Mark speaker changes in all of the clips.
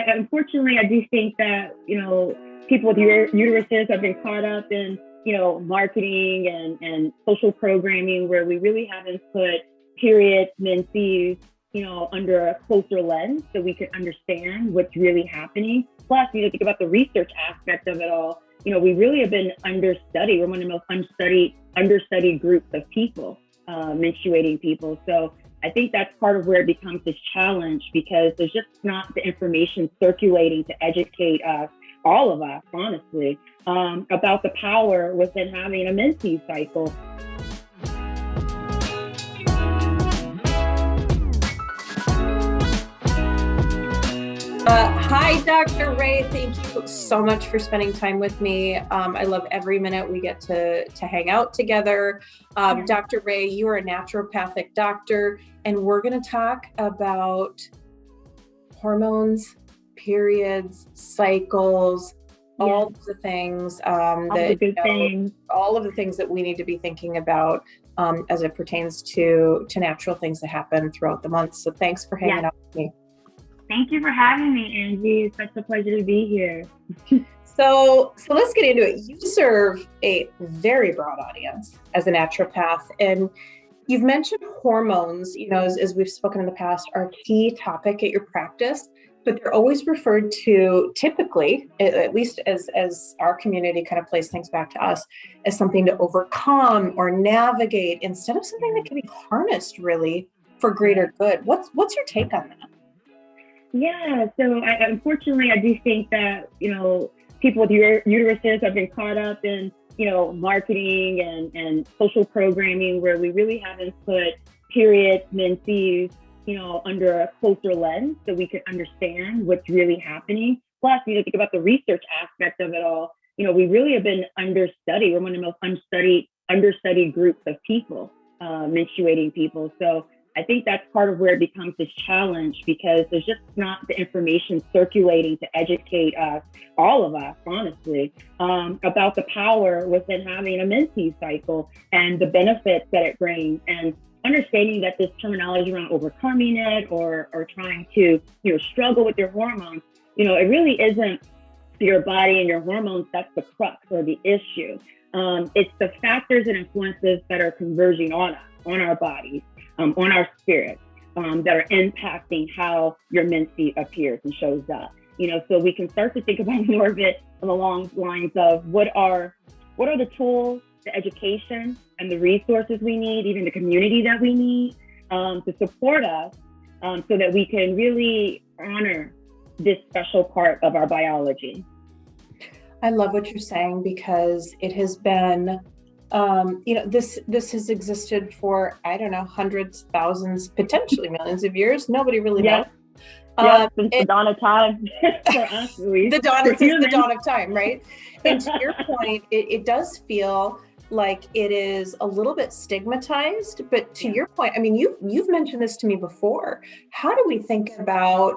Speaker 1: Unfortunately, I do think that, people with uteruses have been caught up in, marketing and social programming where we really haven't put periods, menses, under a closer lens so we can understand what's really happening. Plus, think about the research aspect of it all. We really have been understudied. We're one of the most understudied groups of people, menstruating people. So I think that's part of where it becomes this challenge because there's just not the information circulating to educate us, all of us, honestly, about the power within having a menses cycle.
Speaker 2: Hi, Dr. Rae. Thank you so much for spending time with me. I love every minute we get to hang out together. Dr. Rae, you are a naturopathic doctor, and we're going to talk about hormones, periods, cycles, all of the things all of the things that we need to be thinking about as it pertains to natural things that happen throughout the month. So thanks for hanging out with me.
Speaker 1: Thank you for having me, Angie. It's such a pleasure to be here.
Speaker 2: So let's get into it. You serve a very broad audience as a naturopath, and you've mentioned hormones, as we've spoken in the past, are a key topic at your practice, but they're always referred to typically, at least as our community kind of plays things back to us, as something to overcome or navigate instead of something that can be harnessed really for greater good. What's your take on that?
Speaker 1: Yeah, so unfortunately, I do think that, people with uteruses have been caught up in, marketing and social programming where we really haven't put periods, menses, under a closer lens so we can understand what's really happening. Plus, think about the research aspect of it all. We really have been understudied. We're one of the most understudied groups of people, menstruating people. So I think that's part of where it becomes this challenge because there's just not the information circulating to educate us, all of us, honestly, about the power within having a menses cycle and the benefits that it brings, and understanding that this terminology around overcoming it or trying to, struggle with your hormones, it really isn't your body and your hormones that's the crux or the issue. It's the factors and influences that are converging on us, on our bodies, on our spirits, that are impacting how your menses appears and shows up. So we can start to think about more of it along the lines of what are the tools, the education, and the resources we need, even the community that we need to support us, so that we can really honor this special part of our biology.
Speaker 2: I love what you're saying because it has been this has existed for, I don't know, hundreds, thousands, potentially millions of years. Nobody really knows.
Speaker 1: Since the dawn of time. For us,
Speaker 2: the dawn of time, right? And to your point, it does feel like it is a little bit stigmatized, but to your point, I mean, you've mentioned this to me before. How do we think about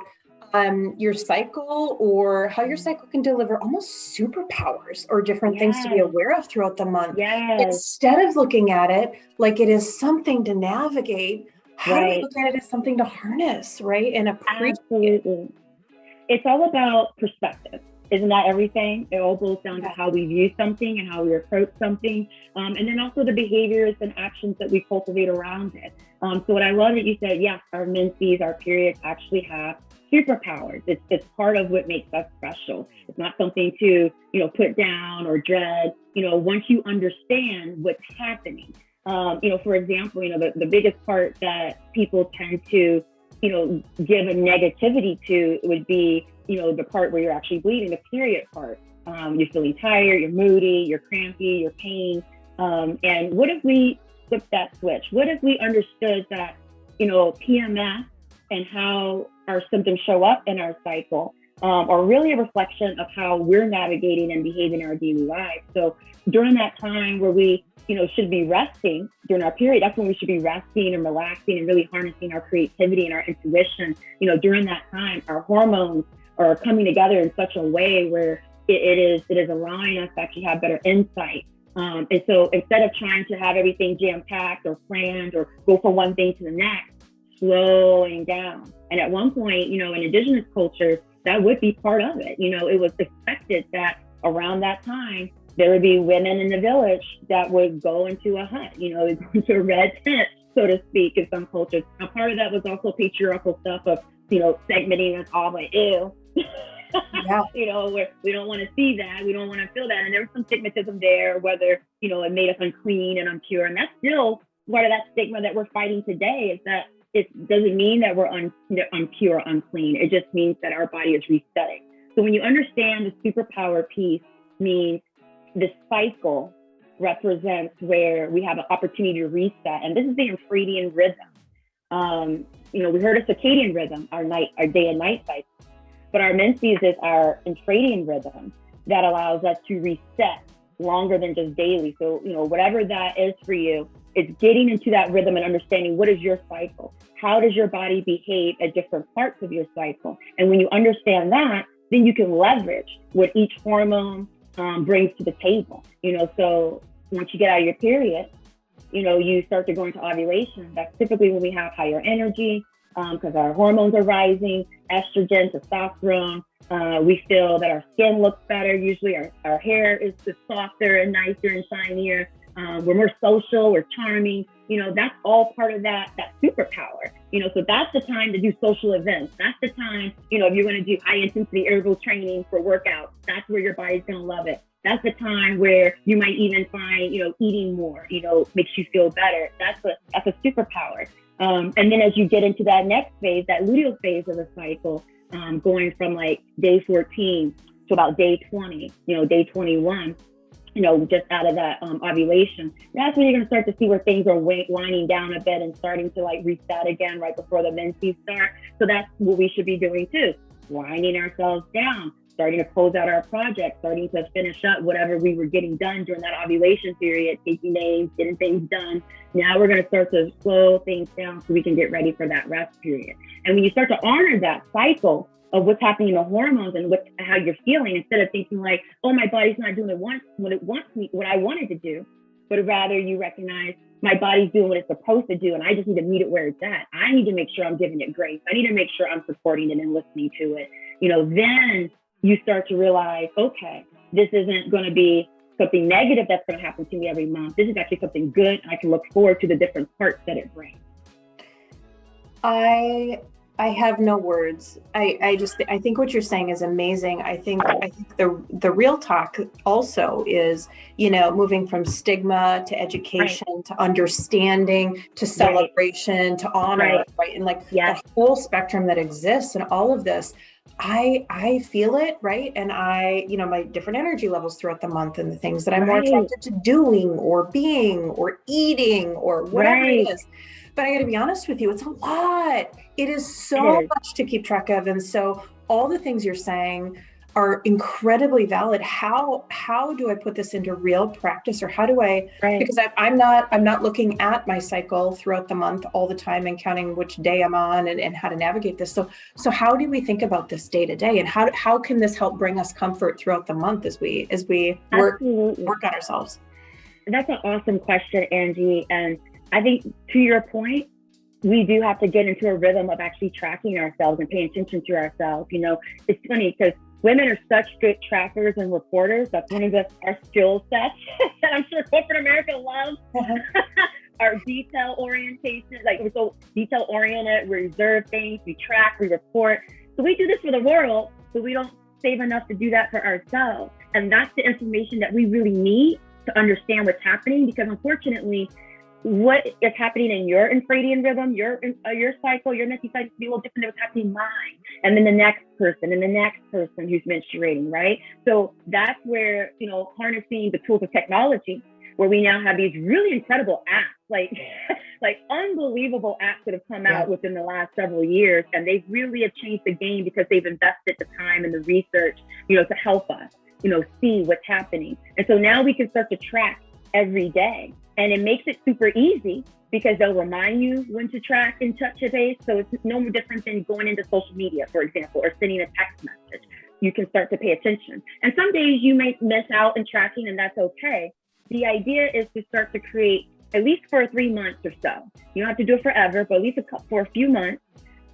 Speaker 2: your cycle, or how your cycle can deliver almost superpowers or different things to be aware of throughout the month? Instead of looking at it like it is something to navigate, how do we look at it as something to harness, right? And appreciate.
Speaker 1: Absolutely. It's all about perspective. Isn't that everything? It all boils down to how we view something and how we approach something. And then also the behaviors and actions that we cultivate around it. So what I love that you said, yes, our menses, our periods actually have superpowers. It's part of what makes us special. It's not something to, put down or dread. Once you understand what's happening, for example, the biggest part that people tend to, give a negativity to would be, the part where you're actually bleeding, the period part. You're feeling tired, you're moody, you're crampy, you're pain. And what if we flip that switch? What if we understood that, PMS and how our symptoms show up in our cycle are really a reflection of how we're navigating and behaving in our daily lives. So during that time where we, should be resting during our period, that's when we should be resting and relaxing and really harnessing our creativity and our intuition. During that time, our hormones are coming together in such a way where it is allowing us to actually have better insight. And so instead of trying to have everything jam-packed or planned or go from one thing to the next, slowing down. And at one point, in indigenous cultures, that would be part of it. It was expected that around that time, there would be women in the village that would go into a hut, into a red tent, so to speak, in some cultures. Now, part of that was also patriarchal stuff of, segmenting us all like, ew. Yeah. Where we don't want to see that, we don't want to feel that. And there was some stigmatism there, whether, it made us unclean and impure. And that's still part of that stigma that we're fighting today, is that it doesn't mean that we're impure, unclean. It just means that our body is resetting. So when you understand the superpower piece, means the cycle represents where we have an opportunity to reset. And this is the infradian rhythm. We heard of circadian rhythm, our day and night cycle. But our menses is our infradian rhythm that allows us to reset longer than just daily. So, whatever that is for you, it's getting into that rhythm and understanding what is your cycle. How does your body behave at different parts of your cycle? And when you understand that, then you can leverage what each hormone brings to the table. So once you get out of your period, you start to go into ovulation. That's typically when we have higher energy, because our hormones are rising, estrogen, testosterone. We feel that our skin looks better. Usually our hair is softer and nicer and shinier. We're more social, we're charming. That's all part of that superpower. So that's the time to do social events. That's the time, if you're going to do high intensity interval training for workouts, that's where your body's going to love it. That's the time where you might even find, eating more, makes you feel better. That's a superpower. And then as you get into that next phase, that luteal phase of the cycle, going from like day 14 to about day 20, day 21, just out of that ovulation, that's when you're going to start to see where things are winding down a bit and starting to like reset again right before the menses start. So that's what we should be doing too, winding ourselves down, starting to close out our projects, starting to finish up whatever we were getting done during that ovulation period, taking names, getting things done. Now we're going to start to slow things down so we can get ready for that rest period. And when you start to honor that cycle of what's happening in the hormones and how you're feeling, instead of thinking like, oh, my body's not doing what I wanted to do, but rather you recognize my body's doing what it's supposed to do, and I just need to meet it where it's at. I need to make sure I'm giving it grace. I need to make sure I'm supporting it and listening to it. Then you start to realize, okay, this isn't going to be something negative that's going to happen to me every month. This is actually something good, and I can look forward to the different parts that it brings.
Speaker 2: I have no words. I think what you're saying is amazing. I think the real talk also is, moving from stigma to education, right, to understanding, to celebration, right, to honor, right? And like the whole spectrum that exists and all of this, I feel it, right? And my different energy levels throughout the month and the things that I'm more attracted to doing or being or eating or whatever it is. But I got to be honest with you, it's a lot. It is so much to keep track of. And so all the things you're saying are incredibly valid. How do I put this into real practice, or how do I, because I'm not looking at my cycle throughout the month all the time and counting which day I'm on and how to navigate this. So how do we think about this day to day, and how can this help bring us comfort throughout the month as we work on ourselves?
Speaker 1: That's an awesome question, Angie. And I think to your point, we do have to get into a rhythm of actually tracking ourselves and paying attention to ourselves. It's funny because women are such good trackers and reporters. That's one of our skill sets that I'm sure corporate America loves. Our detail orientation, like we're so detail oriented, we reserve things, we track, we report. So we do this for the world, but we don't save enough to do that for ourselves. And that's the information that we really need to understand what's happening, because unfortunately, what is happening in your infradian rhythm, your cycle, your menstrual cycle, be a little different than what's happening in mine, and then the next person, and the next person who's menstruating, right? So that's where, harnessing the tools of technology, where we now have these really incredible apps, like unbelievable apps that have come out within the last several years, and they really have changed the game because they've invested the time and the research, to help us, see what's happening. And so now we can start to track every day. And it makes it super easy because they'll remind you when to track and touch a base. So it's no more different than going into social media, for example, or sending a text message. You can start to pay attention. And some days you might miss out in tracking, and that's okay. The idea is to start to create, at least for 3 months or so. You don't have to do it forever, but at least for a few months,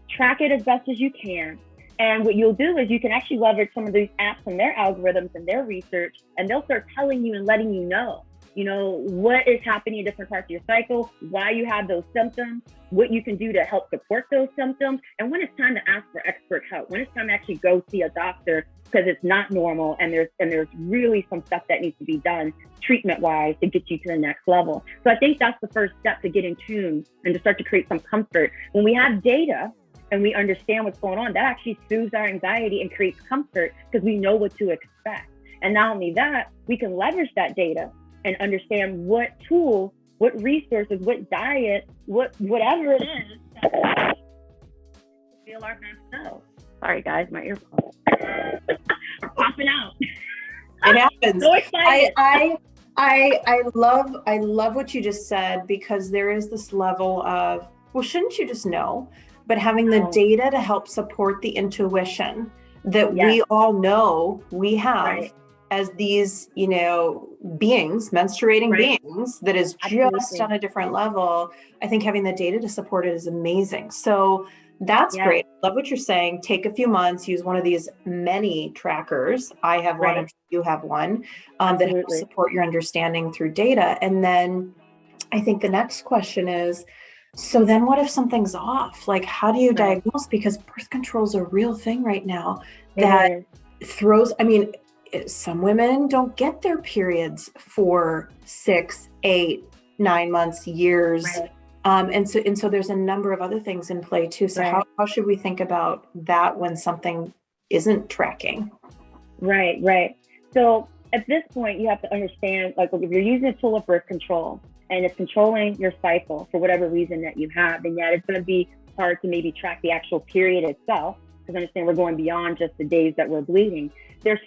Speaker 1: track it as best as you can. And what you'll do is you can actually leverage some of these apps and their algorithms and their research, and they'll start telling you and letting you know, what is happening in different parts of your cycle, why you have those symptoms, what you can do to help support those symptoms, and when it's time to ask for expert help, when it's time to actually go see a doctor because it's not normal and there's really some stuff that needs to be done treatment-wise to get you to the next level. So I think that's the first step to get in tune and to start to create some comfort. When we have data and we understand what's going on, that actually soothes our anxiety and creates comfort because we know what to expect. And not only that, we can leverage that data and understand what tools, what resources, what diet, whatever it is that feel our best self. Sorry guys, my earphones are popping out.
Speaker 2: It happens.
Speaker 1: So excited.
Speaker 2: I love what you just said, because there is this level of, well, shouldn't you just know? But having the data to help support the intuition that we all know we have as these, beings, menstruating beings, that is just on a different level. I think having the data to support it is amazing. So that's great. Love what you're saying. Take a few months, use one of these many trackers. I have one, I'm sure you have one, that helps support your understanding through data. And then I think the next question is, so then what if something's off? Like, how do you diagnose? Because birth control is a real thing right now that throws, some women don't get their periods for 6, 8, 9 months, years. And so there's a number of other things in play too. So how should we think about that when something isn't tracking?
Speaker 1: Right. So at this point, you have to understand, like, if you're using a tool of birth control and it's controlling your cycle for whatever reason that you have, and yet it's going to be hard to maybe track the actual period itself, because understand we're going beyond just the days that we're bleeding. There's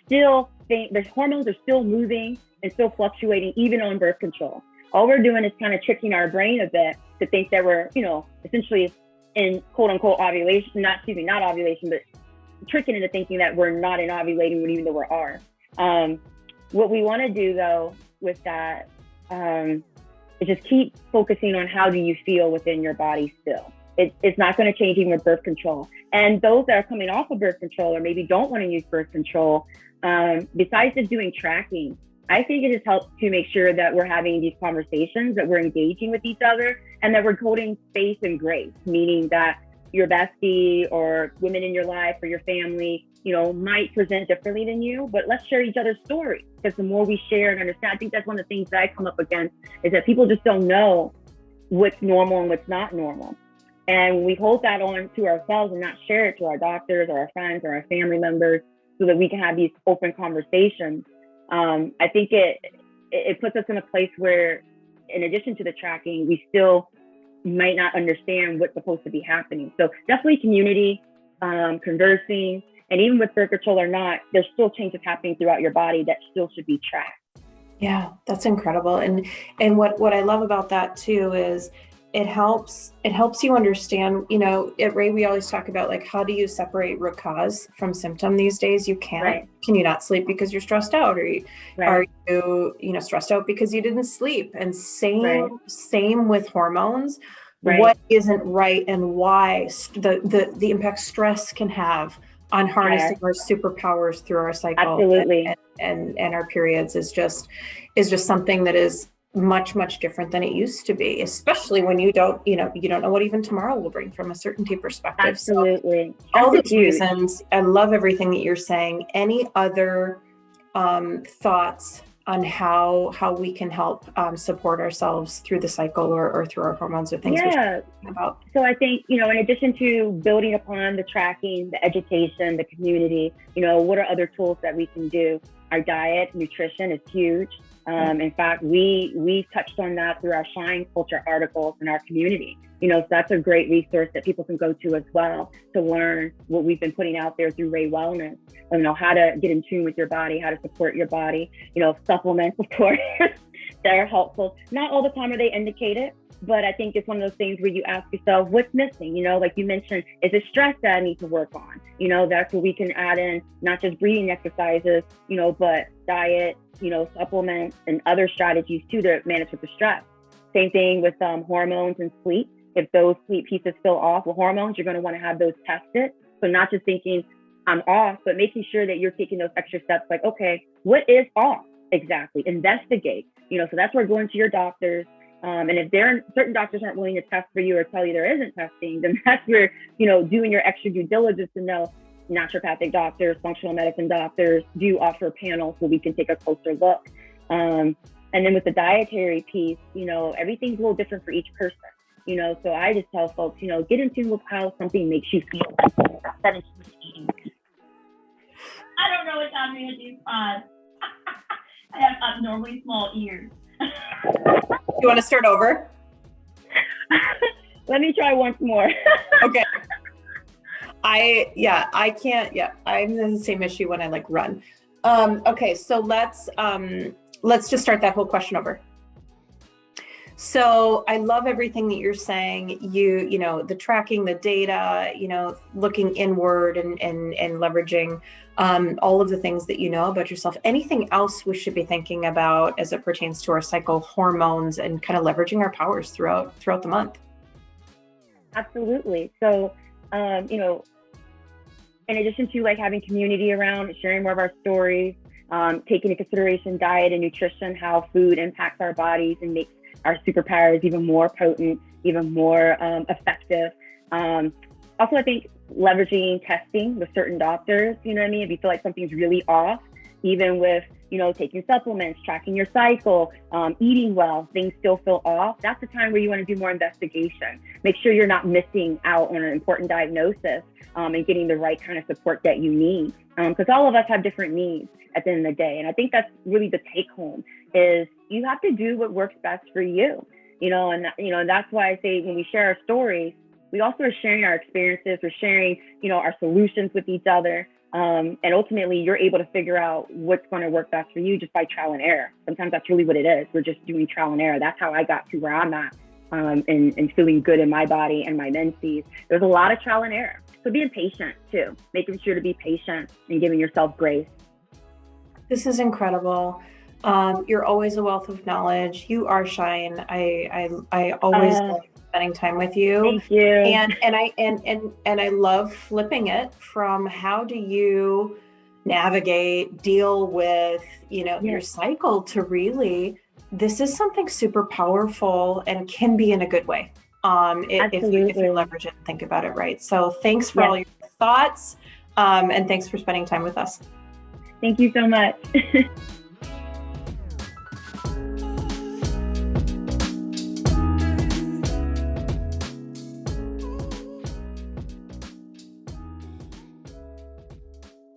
Speaker 1: hormones are still moving and still fluctuating even on birth control. All we're doing is kind of tricking our brain a bit to think that we're, essentially in quote unquote ovulation, not ovulation, but tricking into thinking that we're not in ovulating when even though we are. What we want to do though with that is just keep focusing on how do you feel within your body still. It's not going to change even with birth control. And those that are coming off of birth control or maybe don't want to use birth control, besides just doing tracking, I think it just helps to make sure that we're having these conversations, that we're engaging with each other, and that we're holding space and grace, meaning that your bestie or women in your life or your family, might present differently than you, but let's share each other's stories. Because the more we share and understand, I think that's one of the things that I come up against is that people just don't know what's normal and what's not normal. And we hold that on to ourselves and not share it to our doctors or our friends or our family members so that we can have these open conversations. I think it puts us in a place where, in addition to the tracking, we still might not understand what's supposed to be happening. So definitely community, conversing, and even with birth control or not, there's still changes happening throughout your body that still should be tracked.
Speaker 2: Yeah, that's incredible. And what I love about that too is it helps you understand, at Rae, we always talk about, like, how do you separate root cause from symptom these days? You can't.
Speaker 1: Right.
Speaker 2: Can you not sleep because you're stressed out, or are you, stressed out because you didn't sleep? And same with hormones. What isn't right and why the impact stress can have on harnessing our superpowers through our cycle.
Speaker 1: Absolutely.
Speaker 2: And our periods is just something that is much, much different than it used to be, especially when you don't know what even tomorrow will bring from a certainty perspective.
Speaker 1: Absolutely.
Speaker 2: So, all those reasons, I love everything that you're saying. Any other thoughts on how we can help support ourselves through the cycle or through our hormones or things we should think about?
Speaker 1: So I think, in addition to building upon the tracking, the education, the community, what are other tools that we can do? Our diet, nutrition is huge. In fact, we touched on that through our Shine Culture articles in our community. So that's a great resource that people can go to as well to learn what we've been putting out there through Rae Wellness. How to get in tune with your body, how to support your body. Supplements, of course, they're helpful. Not all the time are they indicated, but I think it's one of those things where you ask yourself, what's missing? Like you mentioned, is it stress that I need to work on? That's where we can add in not just breathing exercises, but diet, supplements and other strategies too to manage with the stress. Same thing with hormones and sleep. If those sleep pieces feel off with hormones, you're going to want to have those tested. So not just thinking I'm off, but making sure that you're taking those extra steps, like, okay, what is off exactly? Investigate, so that's where going to your doctors. And if certain doctors aren't willing to test for you or tell you there isn't testing, then that's where, doing your extra due diligence to know naturopathic doctors, functional medicine doctors do offer panels so we can take a closer look. And then with the dietary piece, everything's a little different for each person, so I just tell folks, get in tune with how something makes you feel. I
Speaker 3: don't know what I'm going to do. I have abnormally small ears.
Speaker 2: You want to start over?
Speaker 1: Let me try once more.
Speaker 2: Okay. I can't. Yeah, I'm in the same issue when I run. Okay, so let's just start that whole question over. So I love everything that you're saying. The tracking, the data, looking inward and leveraging all of the things that you know about yourself. Anything else we should be thinking about as it pertains to our cycle, hormones, and kind of leveraging our powers throughout the month?
Speaker 1: Absolutely. So, in addition to having community around, sharing more of our stories, taking into consideration diet and nutrition, how food impacts our bodies and makes our superpowers even more potent, even more effective. Also, I think leveraging testing with certain doctors, if you feel like something's really off, even with, taking supplements, tracking your cycle, eating well, things still feel off, that's the time where you want to do more investigation. Make sure you're not missing out on an important diagnosis and getting the right kind of support that you need. Because all of us have different needs at the end of the day. And I think that's really the take home is you have to do what works best for you, and that's why I say when we share our stories, we also are sharing our experiences, we're sharing, our solutions with each other. And ultimately you're able to figure out what's going to work best for you just by trial and error. Sometimes that's really what it is. We're just doing trial and error. That's how I got to where I'm at and feeling good in my body and my menses. There's a lot of trial and error. So being patient too, making sure to be patient and giving yourself grace.
Speaker 2: This is incredible. You're always a wealth of knowledge. You are Shine. I always love spending time with you.
Speaker 1: Thank you.
Speaker 2: And I love flipping it from how do you navigate, deal with, your cycle to really, this is something super powerful and can be in a good way. If you leverage it and think about it right. So thanks for all your thoughts. And thanks for spending time with us.
Speaker 1: Thank you so much.